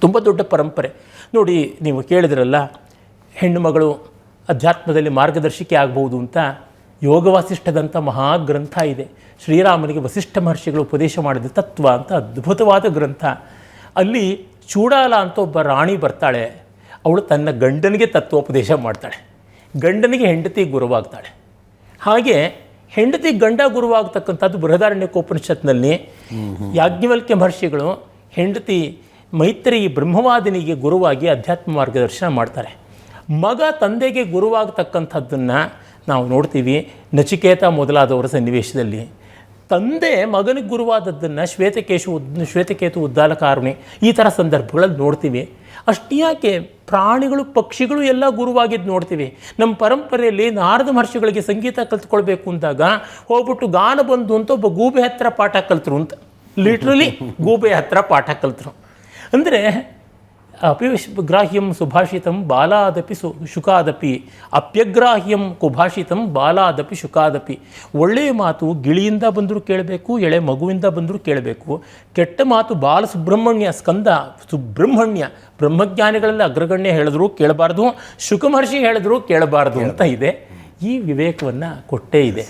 ತುಂಬ ದೊಡ್ಡ ಪರಂಪರೆ. ನೋಡಿ, ನೀವು ಕೇಳಿದ್ರಲ್ಲ, ಹೆಣ್ಣುಮಗಳು ಅಧ್ಯಾತ್ಮದಲ್ಲಿ ಮಾರ್ಗದರ್ಶಿಕೆ ಆಗ್ಬೋದು ಅಂತ. ಯೋಗ ವಾಸಿಷ್ಠದಂಥ ಮಹಾಗ್ರಂಥ ಇದೆ. ಶ್ರೀರಾಮನಿಗೆ ವಸಿಷ್ಠ ಮಹರ್ಷಿಗಳು ಉಪದೇಶ ಮಾಡಿದ ತತ್ವ ಅಂತ ಅದ್ಭುತವಾದ ಗ್ರಂಥ. ಅಲ್ಲಿ ಚೂಡಾಲ ಅಂತ ಒಬ್ಬ ರಾಣಿ ಬರ್ತಾಳೆ. ಅವಳು ತನ್ನ ಗಂಡನಿಗೆ ತತ್ವೋಪದೇಶ ಮಾಡ್ತಾಳೆ. ಗಂಡನಿಗೆ ಹೆಂಡತಿ ಗುರುವಾಗ್ತಾಳೆ. ಹಾಗೆ ಹೆಂಡತಿ ಗಂಡ ಗುರುವಾಗ್ತಕ್ಕಂಥದ್ದು ಬೃಹದಾರಣ್ಯಕೋಪನಿಷತ್ನಲ್ಲಿ ಯಾಜ್ಞವಲ್ಕ್ಯ ಮಹರ್ಷಿಗಳು ಹೆಂಡತಿ ಮೈತ್ರೇಯಿ ಬ್ರಹ್ಮವಾದಿನಿಗೆ ಗುರುವಾಗಿ ಅಧ್ಯಾತ್ಮ ಮಾರ್ಗದರ್ಶನ ಮಾಡ್ತಾರೆ. ಮಗ ತಂದೆಗೆ ಗುರುವಾಗತಕ್ಕಂಥದ್ದನ್ನು ನಾವು ನೋಡ್ತೀವಿ ನಚಿಕೇತ ಮೊದಲಾದವರ ಸನ್ನಿವೇಶದಲ್ಲಿ. ತಂದೆ ಮಗನಿಗೆ ಗುರುವಾದದ್ದನ್ನು ಶ್ವೇತಕೇತು ಉದ್ದಾಲಕಾರುಣಿ ಈ ಥರ ಸಂದರ್ಭಗಳಲ್ಲಿ ನೋಡ್ತೀವಿ. ಅಷ್ಟ್ಯಾಕೆ ಪ್ರಾಣಿಗಳು ಪಕ್ಷಿಗಳು ಎಲ್ಲ ಗುರುವಾಗಿದ್ದು ನೋಡ್ತೀವಿ. ನಮ್ಮ ಪರಂಪರೆಯಲ್ಲಿ ನಾರದ ಮಹರ್ಷಿಗಳಿಗೆ ಸಂಗೀತ ಕಲ್ತ್ಕೊಳ್ಬೇಕು ಅಂದಾಗ ಹೋಗ್ಬಿಟ್ಟು ಗಾನ ಬಂದು ಅಂತ ಒಬ್ಬ ಗೂಬೆ ಹತ್ರ ಪಾಠ ಕಲ್ತರು ಅಂತ. ಲಿಟ್ರಲಿ ಗೂಬೆ ಹತ್ರ ಪಾಠ ಕಲ್ತರು. ಅಂದರೆ ಅಪ್ಯಗ್ರಾಹ್ಯಂ ಸುಭಾಷಿತಂ ಬಾಲಾದಪಿ ಶುಕಾದಪಿ, ಅಪ್ಯಗ್ರಾಹ್ಯಂ ಕುಭಾಷಿತಂ ಬಾಲಾದಪಿ ಶುಕಾದಪಿ. ಒಳ್ಳೆಯ ಮಾತು ಗಿಳಿಯಿಂದ ಬಂದರೂ ಕೇಳಬೇಕು, ಎಳೆ ಮಗುವಿಂದ ಬಂದರೂ ಕೇಳಬೇಕು. ಕೆಟ್ಟ ಮಾತು ಬಾಲಸುಬ್ರಹ್ಮಣ್ಯ ಸ್ಕಂದ ಸುಬ್ರಹ್ಮಣ್ಯ ಬ್ರಹ್ಮಜ್ಞಾನಿಗಳಲ್ಲಿ ಅಗ್ರಗಣ್ಯ ಹೇಳಿದ್ರು ಕೇಳಬಾರ್ದು, ಶುಕ ಮಹರ್ಷಿ ಹೇಳಿದ್ರು ಕೇಳಬಾರ್ದು ಅಂತ ಇದೆ. ಈ ವಿವೇಕವನ್ನು ಕೊಟ್ಟೇ ಇದೆ.